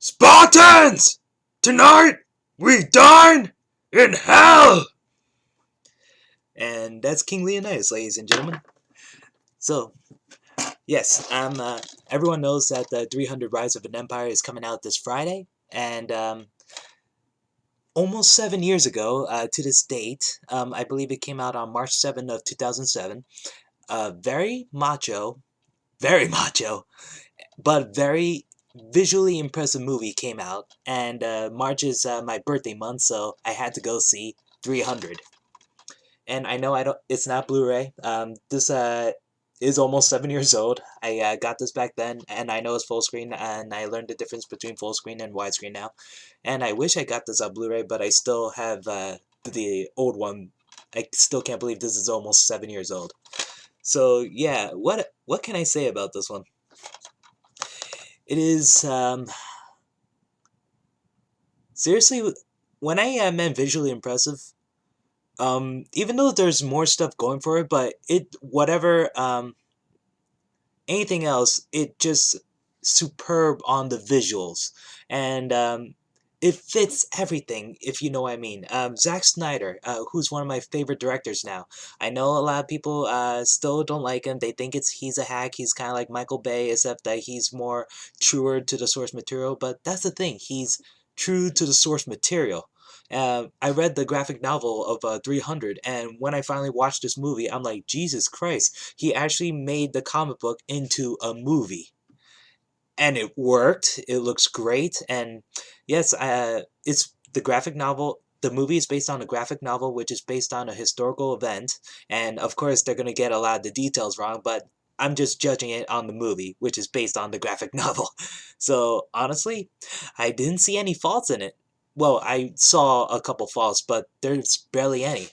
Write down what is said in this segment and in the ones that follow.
Spartans! Tonight we dine in hell! And that's King Leonidas, ladies and gentlemen. So, yes, everyone knows that the 300 Rise of an Empire is coming out this Friday, and almost 7 years ago to this date, I believe it came out on March 7th of 2007, very macho, but very visually impressive movie came out, and March is my birthday month, so I had to go see 300. And I know I don't. It's not Blu-ray. This is almost 7 years old. I got this back then, and I know it's full screen, and I learned the difference between full screen and widescreen now. And I wish I got this on Blu-ray, but I still have the old one. I still can't believe this is almost 7 years old. So yeah, what can I say about this one? It is seriously, when I meant visually impressive, even though there's more stuff going for it, but anything else, it just superb on the visuals, and it fits everything, if you know what I mean. Zack Snyder, who's one of my favorite directors now. I know a lot of people still don't like him. They think he's a hack. He's kind of like Michael Bay, except that he's more truer to the source material. But that's the thing. He's true to the source material. I read the graphic novel of 300, and when I finally watched this movie, I'm like, Jesus Christ, he actually made the comic book into a movie. And it worked. It looks great. And yes, it's the graphic novel. The movie is based on a graphic novel, which is based on a historical event. And of course, they're going to get a lot of the details wrong, but I'm just judging it on the movie, which is based on the graphic novel. So honestly, I didn't see any faults in it. Well, I saw a couple faults, but there's barely any.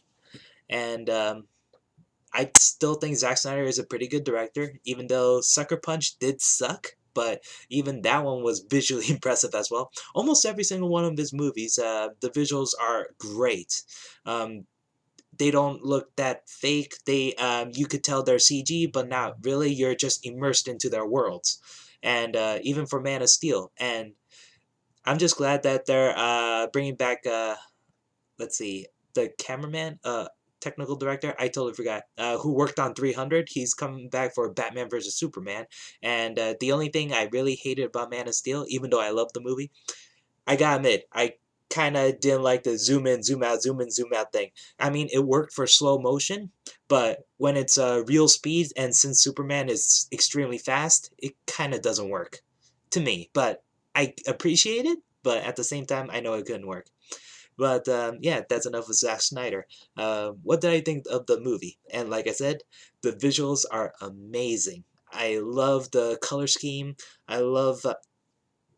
And I still think Zack Snyder is a pretty good director, even though Sucker Punch did suck. But even that one was visually impressive as well. Almost every single one of his movies, the visuals are great. Um, they don't look that fake. You could tell they're CG, but not really. You're just immersed into their worlds. And even for Man of Steel, and I'm just glad that they're bringing back. Let's see, the cameraman, technical director, I totally forgot, who worked on 300. He's coming back for Batman vs Superman, and the only thing I really hated about Man of Steel, even though I loved the movie, I gotta admit, I kind of didn't like the zoom in, zoom out, zoom in, zoom out thing. I mean, it worked for slow motion, but when it's real speed, and since Superman is extremely fast, it kind of doesn't work to me. But I appreciate it, but at the same time, I know it couldn't work. But yeah, that's enough with Zack Snyder. What did I think of the movie? And like I said, the visuals are amazing. I love the color scheme. I love,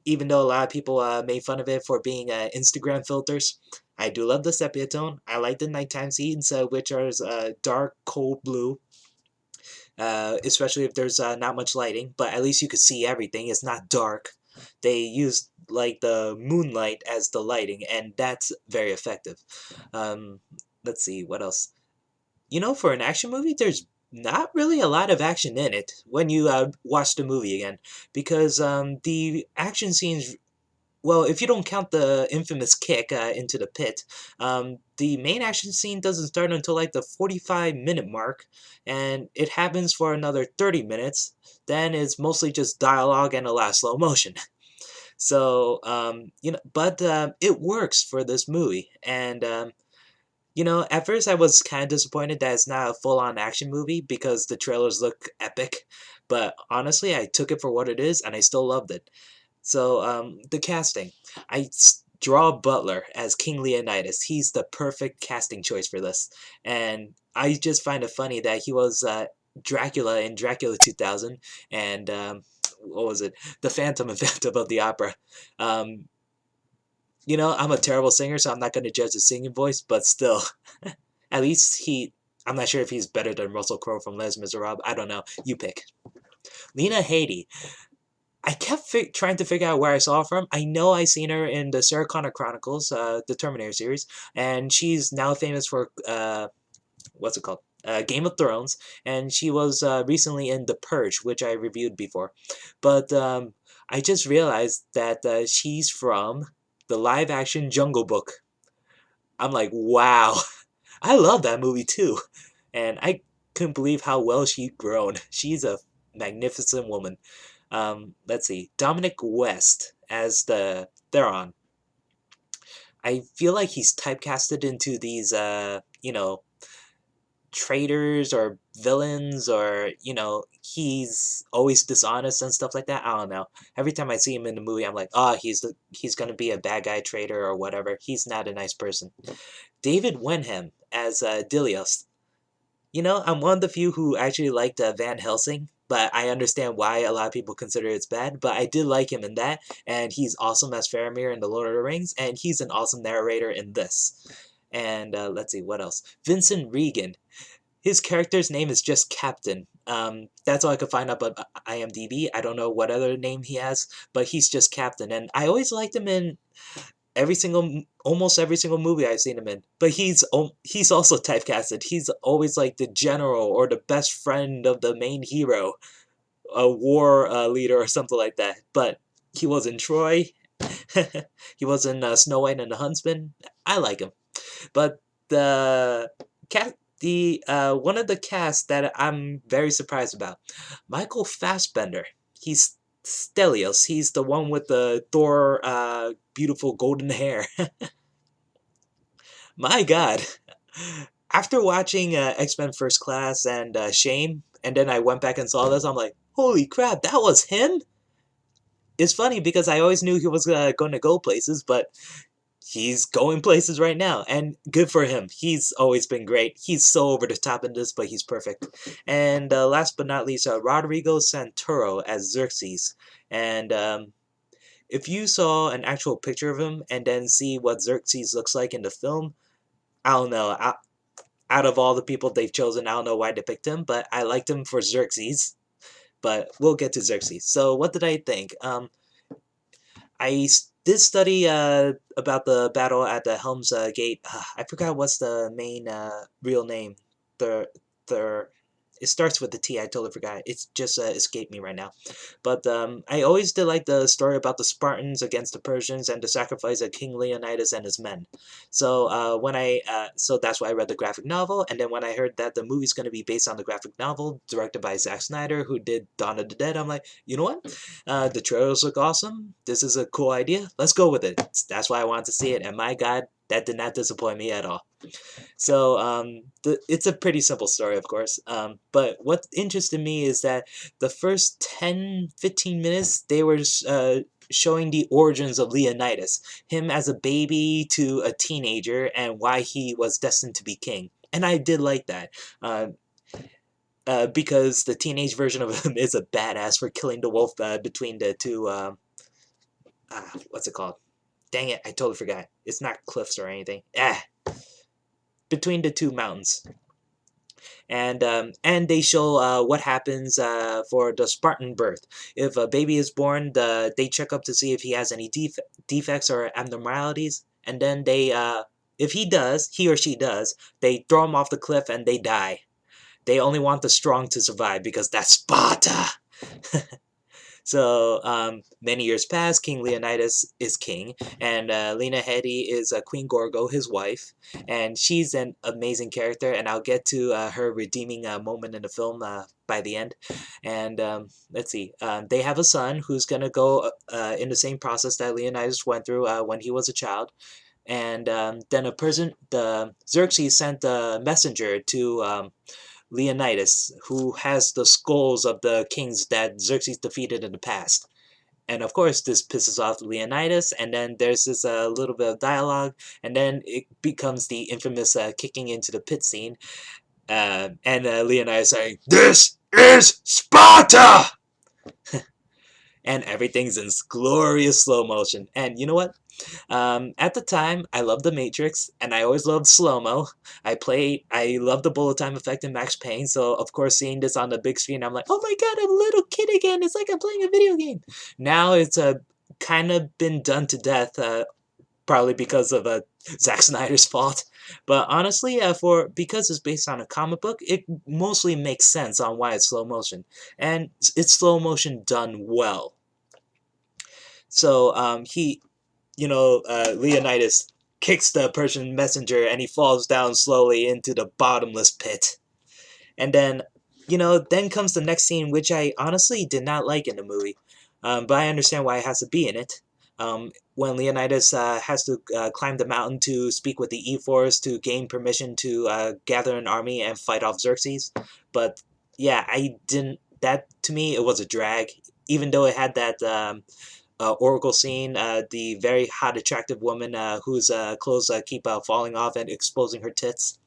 even though a lot of people made fun of it for being Instagram filters, I do love the sepia tone. I like the nighttime scenes, which are dark, cold blue, especially if there's not much lighting, but at least you could see everything. It's not dark. They used like the moonlight as the lighting, and that's very effective. Um, let's see, what else? For an action movie, there's not really a lot of action in it when you watch the movie again, because the action scenes, well, if you don't count the infamous kick into the pit, the main action scene doesn't start until like the 45-minute mark, and it happens for another 30 minutes. Then it's mostly just dialogue and a lot of slow motion. So, but it works for this movie. And, at first I was kind of disappointed that it's not a full on action movie because the trailers look epic. But honestly, I took it for what it is and I still loved it. So, the casting. Draw Butler as King Leonidas. He's the perfect casting choice for this. And I just find it funny that he was Dracula in Dracula 2000 and, what was it? The Phantom and Phantom of the Opera. Um, I'm a terrible singer, so I'm not going to judge the singing voice, but still, at least I'm not sure if he's better than Russell Crowe from Les Miserables. I don't know. You pick. Lena Headey. I kept trying to figure out where I saw her from. I know I seen her in the Sarah Connor Chronicles, the Terminator series, and she's now famous for what's it called? Game of Thrones, and she was recently in The Purge, which I reviewed before. But I just realized that she's from the live action Jungle Book. I'm like, wow, I love that movie too. And I couldn't believe how well she'd grown. She's a magnificent woman. Let's see, Dominic West as the Theron. I feel like he's typecasted into these, traitors or villains, or he's always dishonest and stuff like that. I don't know. Every time I see him in the movie, I'm like, oh, he's gonna be a bad guy traitor or whatever. He's not a nice person. David Wenham as Dilios. I'm one of the few who actually liked Van Helsing, but I understand why a lot of people consider it's bad. But I did like him in that, and he's awesome as Faramir in The Lord of the Rings, and he's an awesome narrator in this. And let's see, what else? Vincent Regan. His character's name is just Captain. That's all I could find up on IMDb. I don't know what other name he has, but he's just Captain. And I always liked him in almost every single movie I've seen him in. But he's also typecasted. He's always like the general or the best friend of the main hero, a war leader or something like that. But he was in Troy. He was in Snow White and the Huntsman. I like him. But the one of the cast that I'm very surprised about, Michael Fassbender. He's Stelios. He's the one with the Thor beautiful golden hair. My God. After watching X-Men First Class and Shame, and then I went back and saw this, I'm like, holy crap, that was him? It's funny because I always knew he was going to go places, but he's going places right now, and good for him. He's always been great. He's so over the top in this, but he's perfect. And last but not least, Rodrigo Santoro as Xerxes. And if you saw an actual picture of him and then see what Xerxes looks like in the film, I don't know. Out of all the people they've chosen, I don't know why they picked him, but I liked him for Xerxes. But we'll get to Xerxes. So what did I think? I did study about the battle at the Helm's Gate. I forgot what's the main real name. The it starts with the T. I totally forgot. It's just escaped me right now. But I always did like the story about the Spartans against the Persians and the sacrifice of King Leonidas and his men. So so that's why I read the graphic novel. And then when I heard that the movie's going to be based on the graphic novel directed by Zack Snyder, who did Dawn of the Dead, I'm like, you know what? The trailers look awesome. This is a cool idea. Let's go with it. That's why I wanted to see it. And my God, that did not disappoint me at all. So it's a pretty simple story, of course. But what interested me is that the first 10-15 minutes, they were showing the origins of Leonidas, him as a baby to a teenager, and why he was destined to be king. And I did like that. Because the teenage version of him is a badass for killing the wolf between the two, what's it called? Dang it, I totally forgot. It's not cliffs or anything. Between the two mountains. And they show what happens for the Spartan birth. If a baby is born, they check up to see if he has any defects or abnormalities, and then if he or she does, they throw him off the cliff and they die. They only want the strong to survive because that's Sparta. So many years pass. King Leonidas is king, and Lena Headey is Queen Gorgo, his wife, and she's an amazing character. And I'll get to her redeeming moment in the film by the end. And let's see, they have a son who's gonna go in the same process that Leonidas went through when he was a child. And then the Xerxes sent a messenger to Leonidas, who has the skulls of the kings that Xerxes defeated in the past. And of course, this pisses off Leonidas, and then there's this little bit of dialogue, and then it becomes the infamous kicking into the pit scene, and Leonidas saying, "This is Sparta!" And everything's in glorious slow motion. And you know what? At the time, I loved The Matrix, and I always loved slow-mo. I loved the bullet time effect in Max Payne, so of course seeing this on the big screen, I'm like, oh my God, I'm a little kid again. It's like I'm playing a video game. Now it's kind of been done to death, probably because of Zack Snyder's fault. But honestly, because it's based on a comic book, it mostly makes sense on why it's slow motion, and it's slow motion done well. So Leonidas kicks the Persian messenger and he falls down slowly into the bottomless pit. And then, then comes the next scene, which I honestly did not like in the movie, but I understand why it has to be in it. When Leonidas has to climb the mountain to speak with the E-Force to gain permission to gather an army and fight off Xerxes. But yeah, I didn't. That to me, it was a drag. Even though it had that Oracle scene, the very hot, attractive woman whose clothes keep falling off and exposing her tits,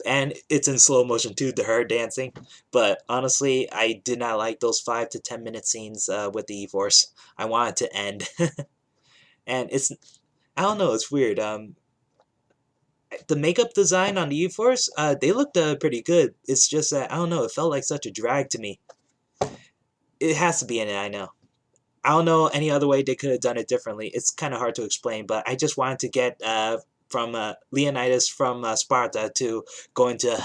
and it's in slow motion too, to her dancing. But honestly, I did not like those 5 to 10 minute scenes with the E-Force. I want it to end, and I don't know, it's weird. The makeup design on the E-Force, they looked pretty good. It's just that I don't know, it felt like such a drag to me. It has to be in it, I know. I don't know any other way they could have done it differently. It's kind of hard to explain, but I just wanted to get from Leonidas from Sparta to going to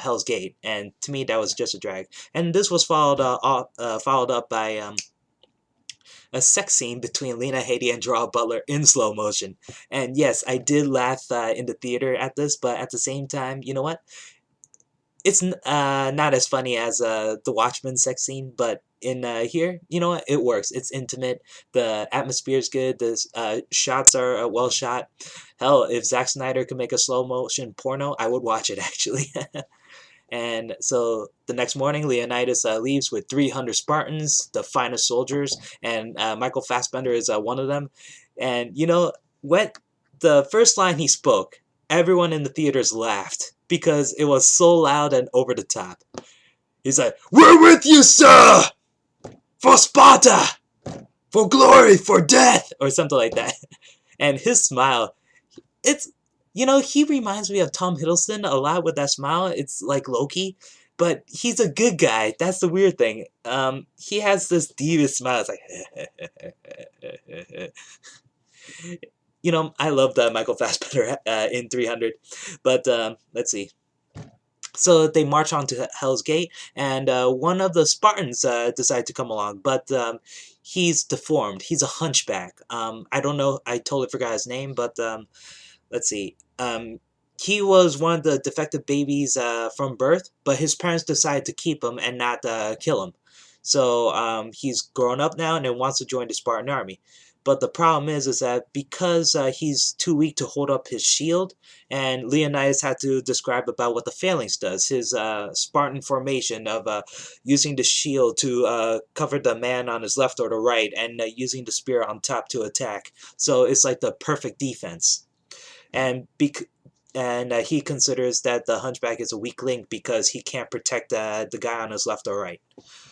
Hell's Gate, and to me that was just a drag. And this was followed up by a sex scene between Lena Headey and Gerard Butler in slow motion. And yes, I did laugh in the theater at this, but at the same time, you know what? It's not as funny as the Watchmen sex scene, but in here, you know what? It works. It's intimate. The atmosphere is good. The shots are well shot. Hell, if Zack Snyder could make a slow motion porno, I would watch it actually. And so the next morning, Leonidas leaves with 300 Spartans, the finest soldiers, and Michael Fassbender is one of them. And what the first line he spoke, everyone in the theaters laughed because it was so loud and over the top. He's like, "We're with you, sir! For Sparta! For glory! For death!" Or something like that. And his smile, it's he reminds me of Tom Hiddleston a lot with that smile. It's like Loki, but he's a good guy. That's the weird thing. He has this devious smile. It's like I love Michael Fassbender in 300. But let's see. So they march on to Hell's Gate, and one of the Spartans decide to come along, but he's deformed. He's a hunchback. I don't know. I totally forgot his name, but let's see. He was one of the defective babies from birth, but his parents decided to keep him and not kill him. So he's grown up now and then wants to join the Spartan army. But the problem is that because he's too weak to hold up his shield, and Leonidas had to describe about what the phalanx does, his Spartan formation of using the shield to cover the man on his left or the right, and using the spear on top to attack. So it's like the perfect defense. And he considers that the hunchback is a weak link because he can't protect the guy on his left or right.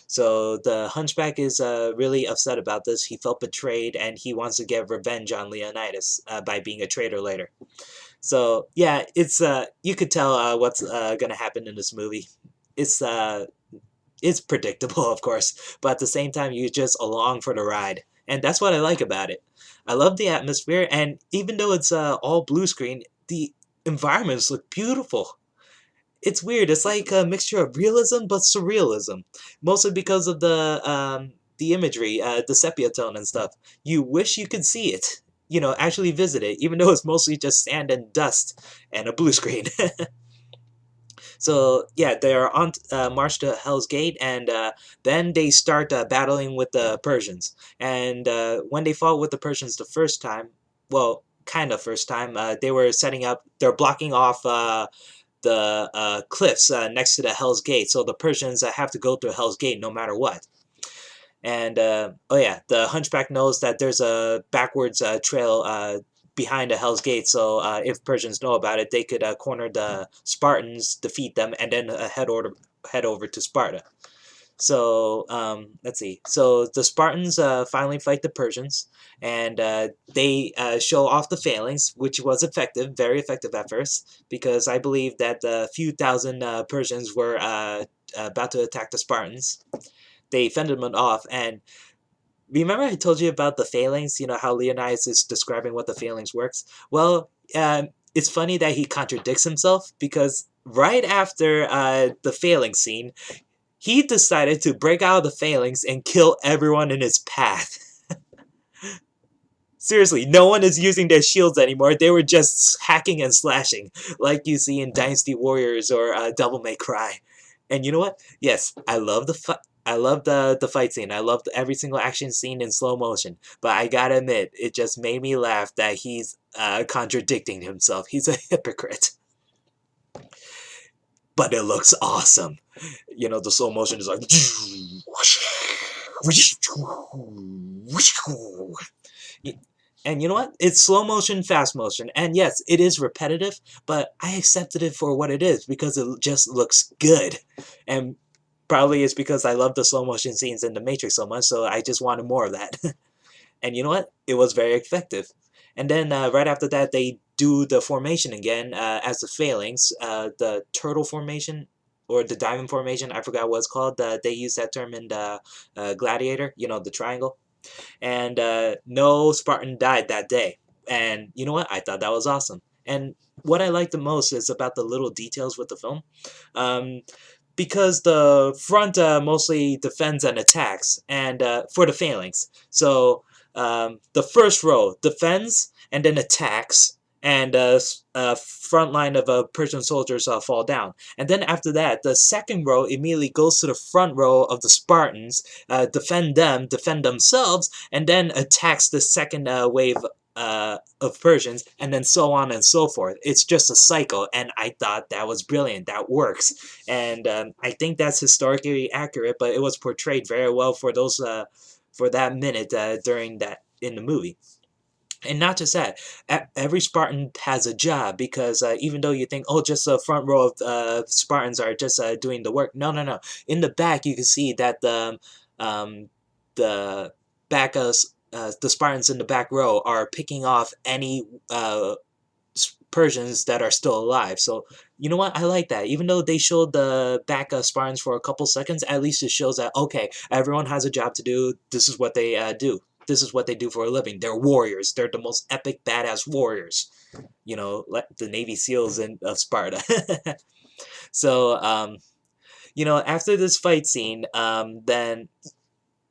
So the hunchback is really upset about this. He felt betrayed, and he wants to get revenge on Leonidas by being a traitor later. So yeah, it's you could tell what's gonna happen in this movie. It's it's predictable, of course, but at the same time, you're just along for the ride, and that's what I like about it. I love the atmosphere, and even though it's all blue screen, the environments look beautiful. It's weird. It's like a mixture of realism but surrealism, mostly because of the imagery, the sepia tone and stuff. You wish you could see it, actually visit it, even though it's mostly just sand and dust and a blue screen. So yeah, they are on march to Hell's Gate, and then they start battling with the Persians. And when they fought with the Persians the first time, well, kind of first time, they were setting up. They're blocking off the cliffs next to the Hell's Gate, so the Persians have to go through Hell's Gate no matter what. And oh yeah, the Hunchback knows that there's a backwards trail behind the Hell's Gate, so if Persians know about it, they could corner the Spartans, defeat them, and then head over to Sparta. So let's see. So the Spartans finally fight the Persians, and they show off the phalanx, which was effective, very effective at first, because I believe that a few thousand Persians were about to attack the Spartans. They fended them off, and remember I told you about the phalanx, how Leonidas is describing what the phalanx works? Well, it's funny that he contradicts himself, because right after the phalanx scene, he decided to break out of the phalanx and kill everyone in his path. Seriously, no one is using their shields anymore. They were just hacking and slashing, like you see in Dynasty Warriors or Devil May Cry. And you know what? Yes, I love I love the fight scene. I love every single action scene in slow motion. But I gotta admit, it just made me laugh that he's contradicting himself. He's a hypocrite. But it looks awesome. You know, the slow motion is like. And you know what? It's slow motion, fast motion. And yes, it is repetitive, but I accepted it for what it is because it just looks good. And probably it's because I love the slow motion scenes in The Matrix so much, so I just wanted more of that. And you know what? It was very effective. And then right after that, they do the formation again as the failings, the turtle formation or the diamond formation. I forgot what it's called. They use that term in the Gladiator. You know, the triangle. And no Spartan died that day. And you know what? I thought that was awesome. And what I like the most is about the little details with the film. Um, because the front mostly defends and attacks, and for the phalanx. So the first row defends and then attacks, and front line of Persian soldiers fall down. And then after that, the second row immediately goes to the front row of the Spartans, defend them, defend themselves, and then attacks the second wave of Persians, and then so on and so forth. It's just a cycle, and I thought that was brilliant. That works, and I think that's historically accurate. But it was portrayed very well for those for that minute during that in the movie. And not just that, every Spartan has a job because even though you think, oh, just the front row of Spartans are just doing the work. No, no, no. In the back, you can see that the back the Spartans in the back row are picking off any Persians that are still alive. So you know what? I like that. Even though they showed the back Spartans for a couple seconds, at least it shows that okay, everyone has a job to do. This is what they do. This is what they do for a living. They're warriors. They're the most epic, badass warriors. You know, like the Navy SEALs of Sparta. So, you know, after this fight scene, then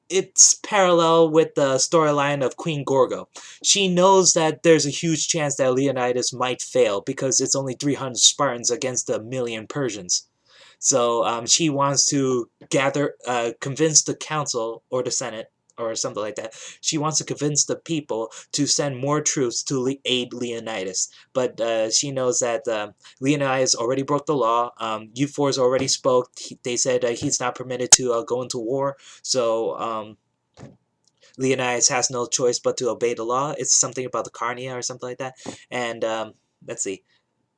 it's parallel with the storyline of Queen Gorgo. She knows that there's a huge chance that Leonidas might fail because it's only 300 Spartans against a million Persians. So she wants to convince the council or the Senate or something like that. She wants to convince the people to send more troops to aid Leonidas. But she knows that Leonidas already broke the law. U4s already spoke. They said he's not permitted to go into war. So Leonidas has no choice but to obey the law. It's something about the Carnia or something like that. And let's see.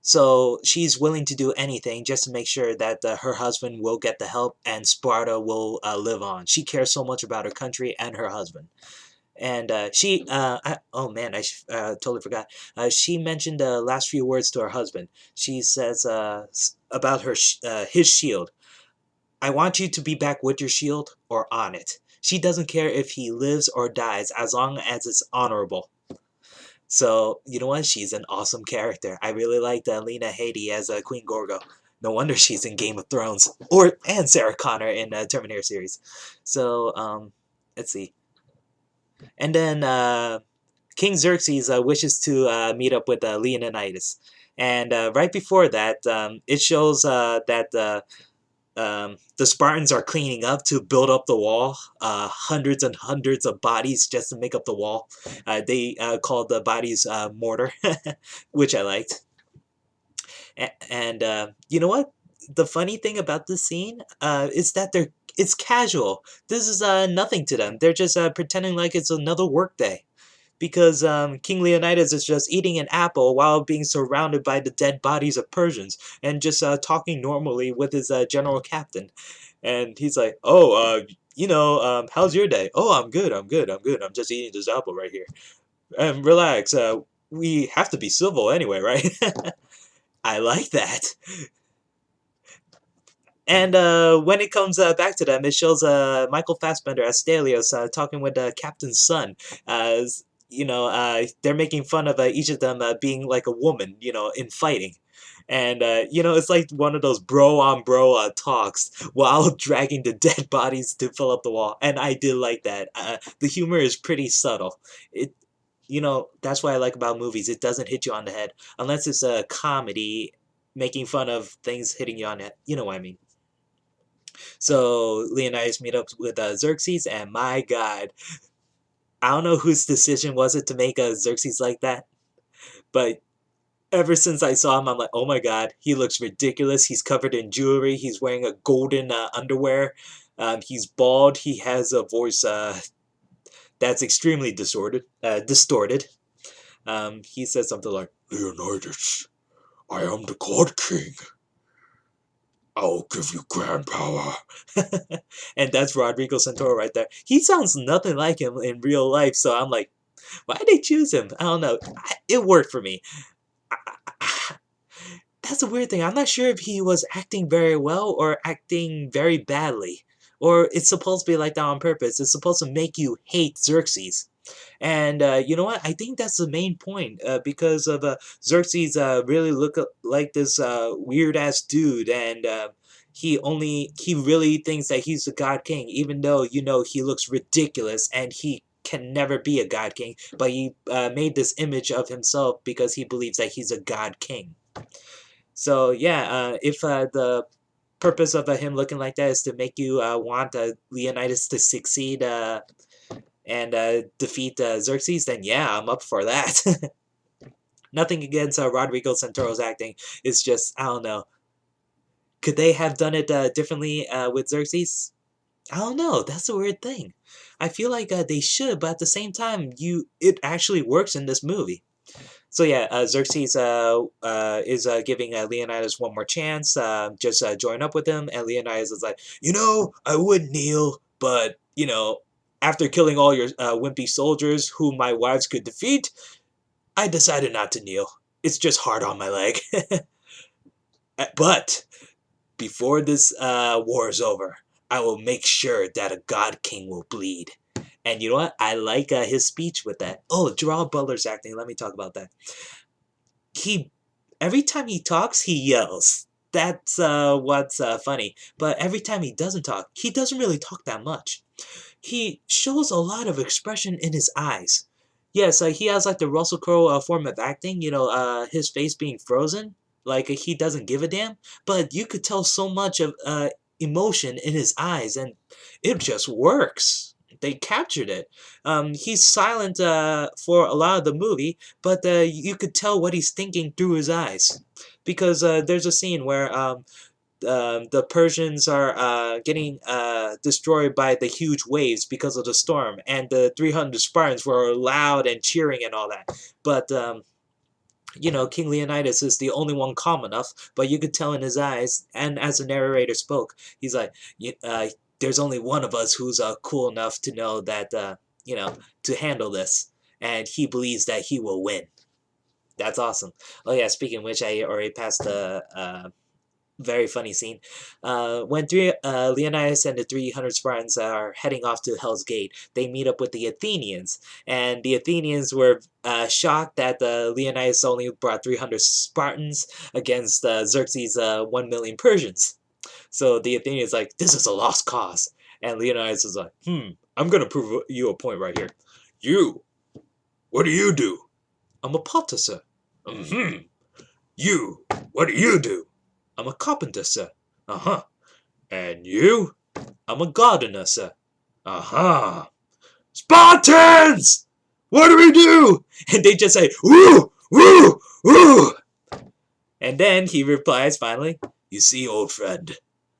So she's willing to do anything just to make sure that her husband will get the help and Sparta will live on. She cares so much about her country and her husband. And oh man, I totally forgot. She mentioned the last few words to her husband. She says about his shield. I want you to be back with your shield or on it. She doesn't care if he lives or dies as long as it's honorable. So, you know what? She's an awesome character. I really liked Lena Headey as Queen Gorgo. No wonder she's in Game of Thrones. And Sarah Connor in Terminator series. So, let's see. And then King Xerxes wishes to meet up with Leonidas. And right before that, it shows that the Spartans are cleaning up to build up the wall. Hundreds and hundreds of bodies just to make up the wall. They called the bodies mortar, which I liked. And you know what? The funny thing about this scene is that it's casual. This is nothing to them. They're just pretending like it's another workday. Because King Leonidas is just eating an apple while being surrounded by the dead bodies of Persians and just talking normally with his general captain. And he's like, oh, you know, how's your day? Oh, I'm good, I'm good, I'm good. I'm just eating this apple right here. Relax, we have to be civil anyway, right? I like that. And when it comes back to them, it shows Michael Fassbender as Stelios talking with Captain's son. You know, they're making fun of each of them being like a woman, you know, in fighting. And, you know, it's like one of those bro on bro talks while dragging the dead bodies to fill up the wall. And I did like that. The humor is pretty subtle. that's what I like about movies. It doesn't hit you on the head unless it's a comedy making fun of things hitting you on the head. You know what I mean? So Leonidas meet up with Xerxes, and my God, I don't know whose decision was it to make Xerxes like that, but ever since I saw him, I'm like, oh my God, he looks ridiculous. He's covered in jewelry. He's wearing a golden underwear. He's bald. He has a voice that's extremely distorted. He says something like, Leonidas, I am the God King. I'll give you grand power. And that's Rodrigo Santoro right there. He sounds nothing like him in real life, so I'm like, why did they choose him? I don't know. It worked for me. That's a weird thing. I'm not sure if he was acting very well or acting very badly. Or it's supposed to be like that on purpose. It's supposed to make you hate Xerxes. And you know what? I think that's the main point because of Xerxes really look like this weird ass dude, and he really thinks that he's the God King, even though he looks ridiculous and he can never be a God King. But he made this image of himself because he believes that he's a God King. So yeah, if the purpose of him looking like that is to make you want Leonidas to succeed and defeat Xerxes, then yeah, I'm up for that. Nothing against Rodrigo Santoro's acting. It's just, I don't know. Could they have done it differently with Xerxes? I don't know. That's a weird thing. I feel like they should, but at the same time, it actually works in this movie. So yeah, Xerxes is giving Leonidas one more chance. Just join up with him, and Leonidas is like, I would kneel, but after killing all your wimpy soldiers whom my wives could defeat, I decided not to kneel. It's just hard on my leg. But before this war is over, I will make sure that a god king will bleed. And you know what? I like his speech with that. Oh, Gerard Butler's acting. Let me talk about that. He Every time he talks, he yells. That's what's funny. But every time he doesn't talk, he doesn't really talk that much. He shows a lot of expression in his eyes. Yes, he has like the Russell Crowe form of acting, his face being frozen, like he doesn't give a damn. But you could tell so much of emotion in his eyes, and it just works. They captured it. He's silent for a lot of the movie, but you could tell what he's thinking through his eyes. Because there's a scene where the Persians are getting destroyed by the huge waves because of the storm, and the 300 Spartans were loud and cheering and all that. But King Leonidas is the only one calm enough, but you could tell in his eyes, and as the narrator spoke, he's like, there's only one of us who's cool enough to know that, to handle this, and he believes that he will win. That's awesome. Oh yeah, speaking of which, I already passed the very funny scene. When Leonidas and the 300 Spartans are heading off to Hell's Gate, they meet up with the Athenians, and the Athenians were shocked that Leonidas only brought 300 Spartans against Xerxes' 1 million Persians. So the Athenians like, this is a lost cause, and Leonidas is like, I'm gonna prove you a point right here. You, what do you do? I'm a potter, sir. You, what do you do? I'm a carpenter, sir. Uh-huh. And you? I'm a gardener, sir. Uh-huh. Spartans! What do we do? And they just say, woo, woo, woo. And then he replies finally, you see, old friend,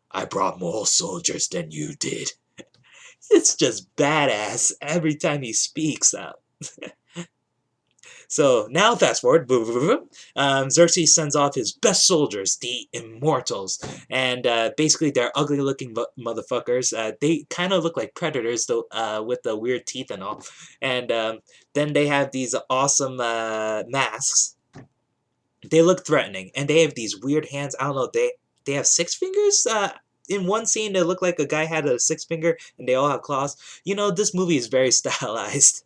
I brought more soldiers than you did. It's just badass every time he speaks out. So now fast forward, Xerxes sends off his best soldiers, the Immortals, and basically they're ugly looking motherfuckers. They kind of look like predators though, with the weird teeth and all. And then they have these awesome masks. They look threatening, and they have these weird hands. I don't know, they have 6 fingers? In one scene, it looked like a guy had a 6 finger, and they all have claws. This movie is very stylized.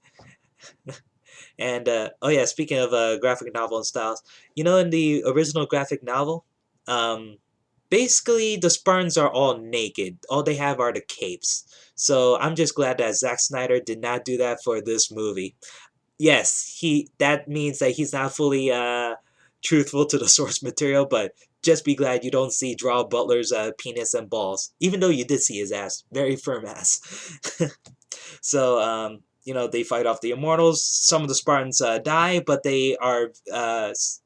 And, oh yeah, speaking of graphic novel and styles, in the original graphic novel, basically the Spartans are all naked. All they have are the capes. So I'm just glad that Zack Snyder did not do that for this movie. Yes, he that means that he's not fully truthful to the source material, but just be glad you don't see Draw Butler's penis and balls, even though you did see his ass, very firm ass. So, they fight off the Immortals. Some of the Spartans die, but they are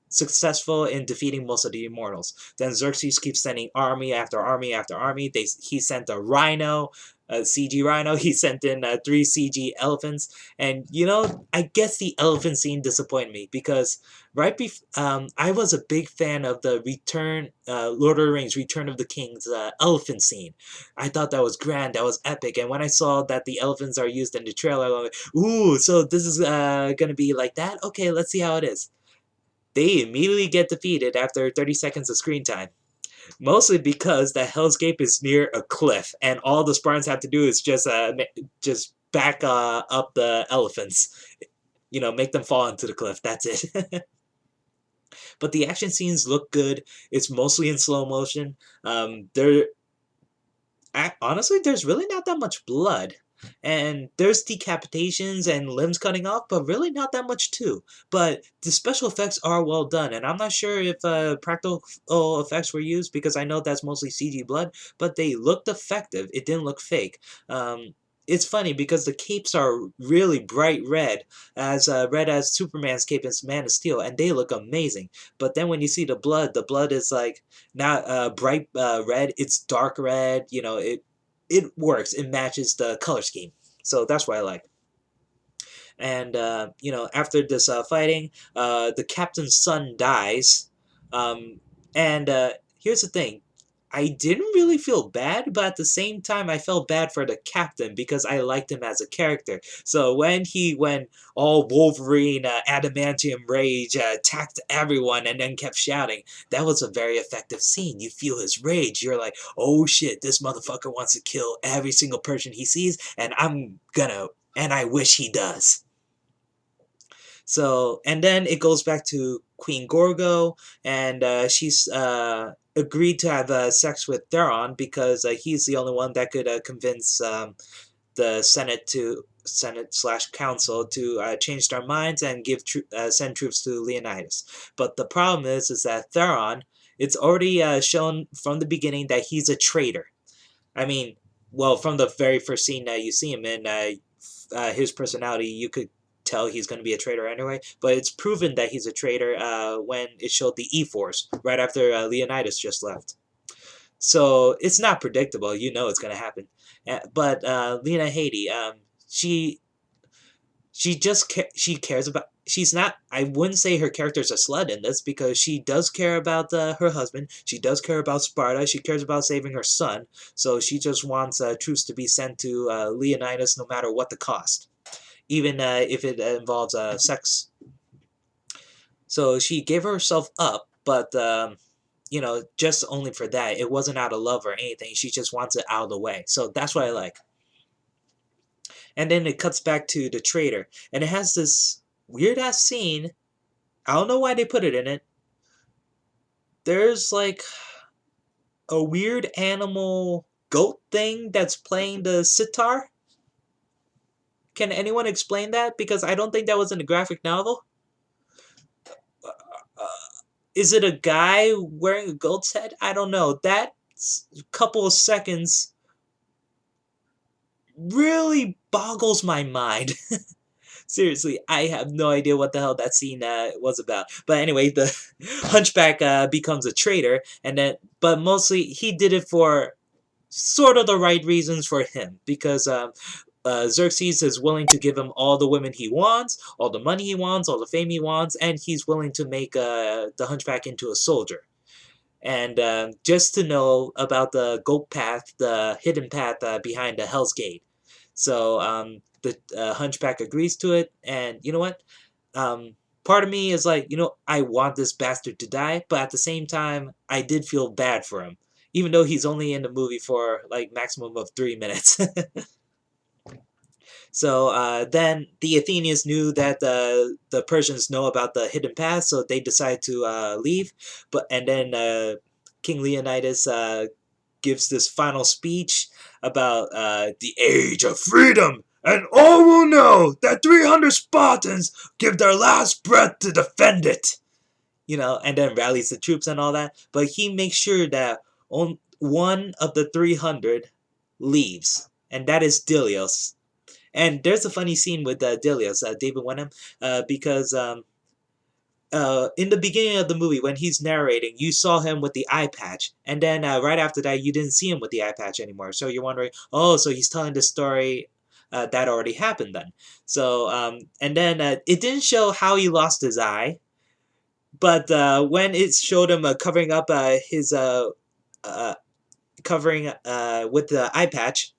successful in defeating most of the Immortals. Then Xerxes keeps sending army after army after army. He sent a rhino, a CG rhino. He sent in three CG elephants. And, I guess the elephant scene disappointed me because I was a big fan of the Lord of the Rings, Return of the King's elephant scene. I thought that was grand, that was epic, and when I saw that the elephants are used in the trailer, I'm like, ooh, so this is gonna be like that? Okay, let's see how it is. They immediately get defeated after 30 seconds of screen time. Mostly because the Hell's Gate is near a cliff, and all the Spartans have to do is just back up the elephants. Make them fall into the cliff. That's it. But the action scenes look good. It's mostly in slow motion. There honestly, there's really not that much blood. And there's decapitations and limbs cutting off, but really not that much too. But the special effects are well done, and I'm not sure if practical effects were used because I know that's mostly CG blood, but they looked effective. It didn't look fake. It's funny because the capes are really bright red as Superman's cape in Man of Steel, and they look amazing. But then when you see the blood is like not bright red, it's dark red. It works. It matches the color scheme. So that's what I like. And after this fighting, the captain's son dies. Um, and here's the thing. I didn't really feel bad, but at the same time, I felt bad for the captain because I liked him as a character. So when he went all Wolverine, adamantium rage, attacked everyone, and then kept shouting, that was a very effective scene. You feel his rage. You're like, oh shit, this motherfucker wants to kill every single person he sees, and and I wish he does. So, and then it goes back to Queen Gorgo, and she's agreed to have sex with Theron because he's the only one that could convince the Senate slash Council to change their minds and send troops to Leonidas. But the problem is that Theron, it's already shown from the beginning that he's a traitor. I mean, well, from the very first scene that you see him in, his personality, you could tell he's going to be a traitor anyway. But it's proven that he's a traitor when it showed the E-Force right after Leonidas just left. So it's not predictable. You know it's going to happen. But Lena Headey, she she cares about, she's not, I wouldn't say her character's a slut in this because she does care about her husband, she does care about Sparta, she cares about saving her son, so she just wants troops to be sent to Leonidas no matter what the cost, even if it involves sex. So she gave herself up, but just only for that. It wasn't out of love or anything, she just wants it out of the way, so that's what I like. And then it cuts back to the trader, and it has this weird ass scene. I don't know why they put it in it. There's like a weird animal goat thing that's playing the sitar. Can anyone explain that? Because I don't think that was in the graphic novel. Uh, is it a guy wearing a goat's head? I don't know. That couple of seconds really boggles my mind. Seriously, I have no idea what the hell that scene was about. But anyway, the Hunchback becomes a traitor, but mostly he did it for sort of the right reasons for him, because Xerxes is willing to give him all the women he wants, all the money he wants, all the fame he wants, and he's willing to make the Hunchback into a soldier. And just to know about the goat path, the hidden path behind the Hell's Gate. So the Hunchback agrees to it, and you know what? Part of me is like, I want this bastard to die, but at the same time, I did feel bad for him, even though he's only in the movie for like maximum of 3 minutes. So then the Athenians knew that the Persians know about the hidden path, so they decide to leave. And then King Leonidas gives this final speech about the age of freedom. and all will know that 300 Spartans give their last breath to defend it. And then rallies the troops and all that. But he makes sure that one of the 300 leaves, and that is Dilios. And there's a funny scene with Dilios, David Wenham, because in the beginning of the movie, when he's narrating, you saw him with the eye patch, and then right after that, you didn't see him with the eye patch anymore. So you're wondering, oh, so he's telling the story that already happened then. So, and then it didn't show how he lost his eye, but when it showed him covering up his uh, covering with the eye patch,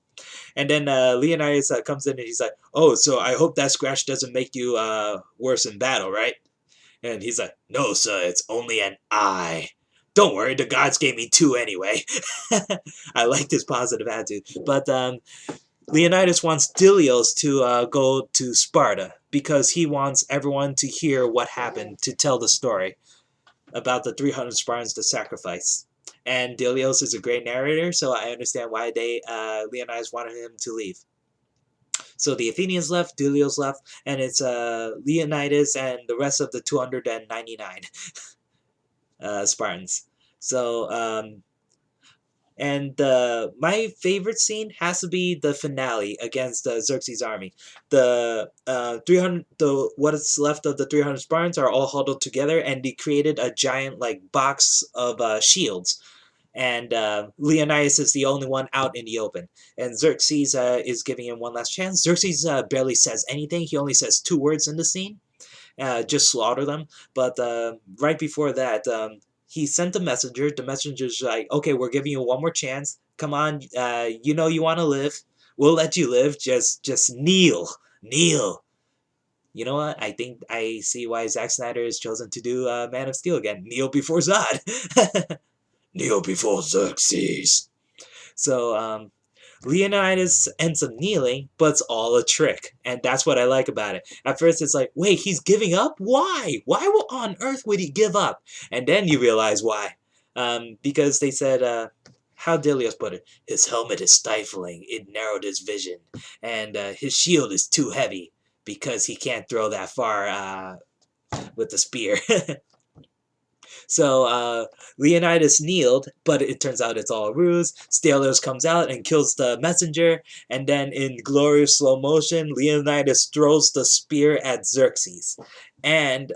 and then Leonidas comes in and he's like, "Oh, so I hope that scratch doesn't make you worse in battle, right?" And he's like, "No, sir, it's only an eye. Don't worry, the gods gave me two anyway." I liked his positive attitude. But Leonidas wants Dilios to go to Sparta because he wants everyone to hear what happened, to tell the story about the 300 Spartans to sacrifice. And Dilios is a great narrator, so I understand why Leonidas wanted him to leave. So the Athenians left, Dilios left, and it's Leonidas and the rest of the 299 Spartans. So, and my favorite scene has to be the finale against Xerxes' army. The 300, what is left of the 300 Spartans are all huddled together, and they created a giant box of shields. And Leonidas is the only one out in the open. And Xerxes is giving him one last chance. Xerxes barely says anything. He only says two words in the scene. Just slaughter them. But right before that, he sent a messenger. The messenger's like, okay, we're giving you one more chance. Come on, you want to live. We'll let you live. Just kneel. Kneel. You know what? I think I see why Zack Snyder has chosen to do Man of Steel again. Kneel before Zod. Kneel before Xerxes. So, Leonidas ends up kneeling, but it's all a trick. And that's what I like about it. At first, it's like, wait, he's giving up? Why? Why on earth would he give up? And then you realize why. Because they said, how Dilios put it, his helmet is stifling. It narrowed his vision. And his shield is too heavy because he can't throw that far with the spear. So Leonidas kneeled, but it turns out it's all a ruse. Stelios comes out and kills the messenger, and then in glorious slow motion, Leonidas throws the spear at Xerxes. And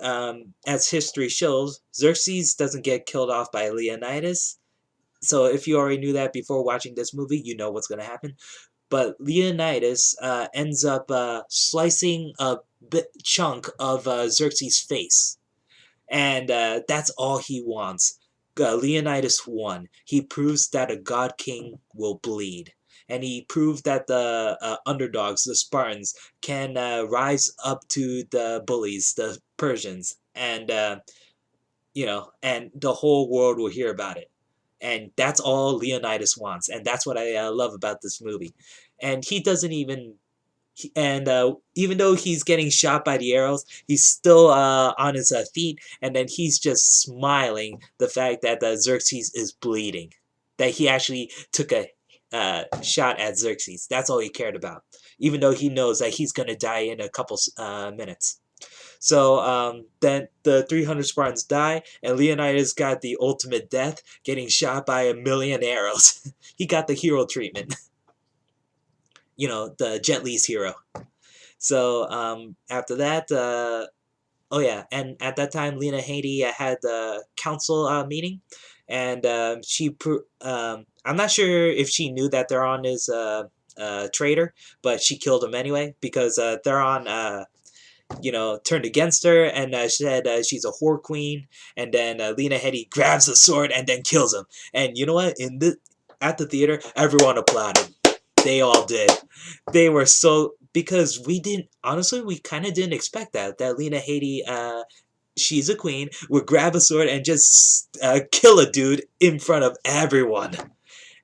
as history shows, Xerxes doesn't get killed off by Leonidas. So if you already knew that before watching this movie, you know what's going to happen. But Leonidas ends up slicing a chunk of Xerxes' face. And that's all he wants. Leonidas won. He proves that a god king will bleed. And he proved that the underdogs, the Spartans, can rise up to the bullies, the Persians. And, and the whole world will hear about it. And that's all Leonidas wants. And that's what I love about this movie. And he doesn't even and even though he's getting shot by the arrows, he's still on his feet, and then he's just smiling the fact that Xerxes is bleeding, that he actually took a shot at Xerxes. That's all he cared about, even though he knows that he's going to die in a couple minutes. So then the 300 Spartans die, and Leonidas got the ultimate death, getting shot by 1,000,000 arrows. He got the hero treatment. The Jet Li's hero. So after that, oh yeah, and at that time, Lena Headey had the council meeting, and I'm not sure if she knew that Theron is a traitor, but she killed him anyway because Theron, turned against her and said she's a whore queen, and then Lena Headey grabs the sword and then kills him. And you know what? At the theater, everyone applauded. They all did. They were so, because we kind of didn't expect that Lena Headey, she's a queen, would grab a sword and just kill a dude in front of everyone.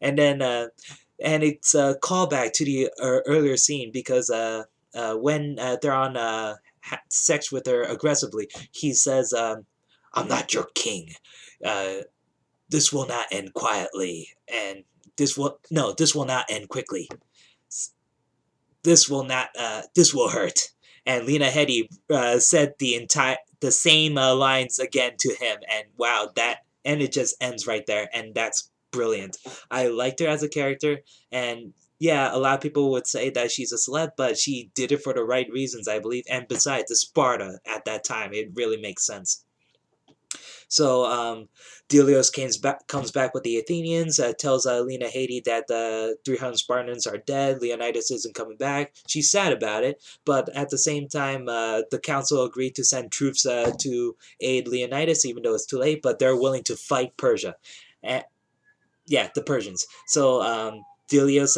And then and it's a callback to the earlier scene because when Theron had sex with her aggressively, he says, "I'm not your king. This will not end quietly, and this will not end quickly." this will not, this will hurt. And Lena Headey said the same lines again to him, and wow, and it just ends right there, and that's brilliant. I liked her as a character, and yeah, a lot of people would say that she's a celeb, but she did it for the right reasons, I believe. And besides, the Sparta at that time, it really makes sense. So Delios comes back with the Athenians, tells Lena Headey that the 300 Spartans are dead, Leonidas isn't coming back. She's sad about it, but at the same time, the council agreed to send troops to aid Leonidas, even though it's too late, but they're willing to fight Persia. And, yeah, the Persians. So Delios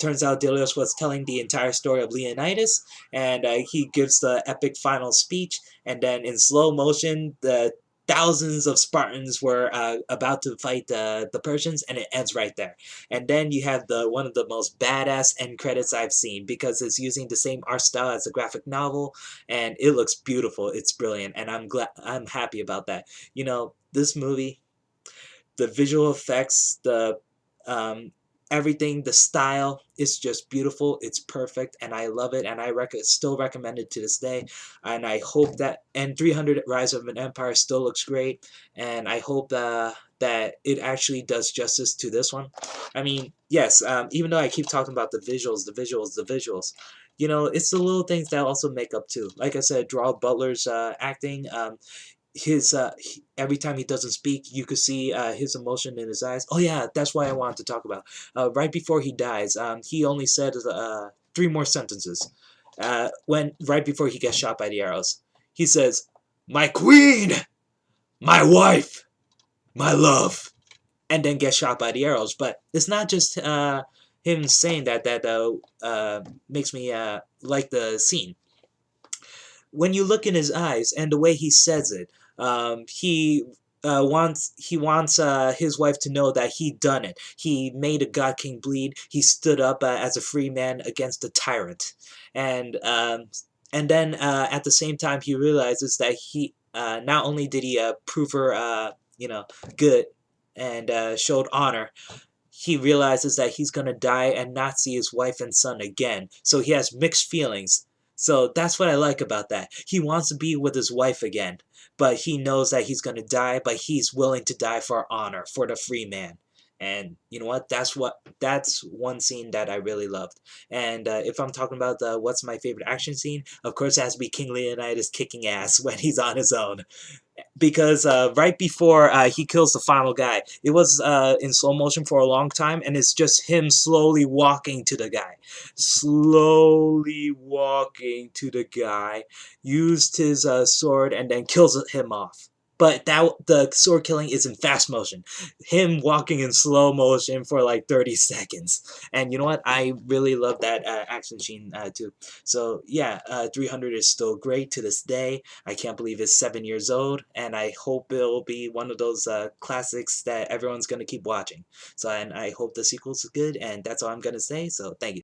turns out Delios was telling the entire story of Leonidas, and he gives the epic final speech, and then in slow motion, the thousands of Spartans were about to fight the Persians, and it ends right there. And then you have the one of the most badass end credits I've seen, because it's using the same art style as the graphic novel, and it looks beautiful. It's brilliant, and I'm happy about that. This movie, the visual effects, the um, everything, the style is just beautiful. It's perfect, and I love it, and I still recommend it to this day. And I hope that, and 300 Rise of an Empire still looks great, and I hope that it actually does justice to this one. I mean, yes, even though I keep talking about the visuals, the visuals, the visuals, it's the little things that also make up too. Like I said, Gerald Butler's acting. Every time he doesn't speak, you could see his emotion in his eyes. Oh yeah, that's why I wanted to talk about. Right before he dies, he only said three more sentences. When right before he gets shot by the arrows, he says, "My queen, my wife, my love," and then gets shot by the arrows. But it's not just him saying that makes me like the scene. When you look in his eyes and the way he says it, he wants his wife to know that he done it. He made a god king bleed. He stood up as a free man against a tyrant, and then at the same time he realizes that he not only did he prove her good and showed honor, he realizes that he's gonna die and not see his wife and son again. So he has mixed feelings. So that's what I like about that. He wants to be with his wife again, but he knows that he's gonna die, but he's willing to die for honor, for the free man. And you know what? That's one scene that I really loved. And if I'm talking about what's my favorite action scene, of course it has to be King Leonidas kicking ass when he's on his own, because right before he kills the final guy, it was in slow motion for a long time, and it's just him slowly walking to the guy. Slowly walking to the guy, used his sword, and then kills him off. But the sword killing is in fast motion. Him walking in slow motion for like 30 seconds. And you know what? I really love that action scene too. So yeah, 300 is still great to this day. I can't believe it's 7 years old, and I hope it'll be one of those classics that everyone's gonna keep watching. So, and I hope the sequel's good, and that's all I'm gonna say. So, thank you.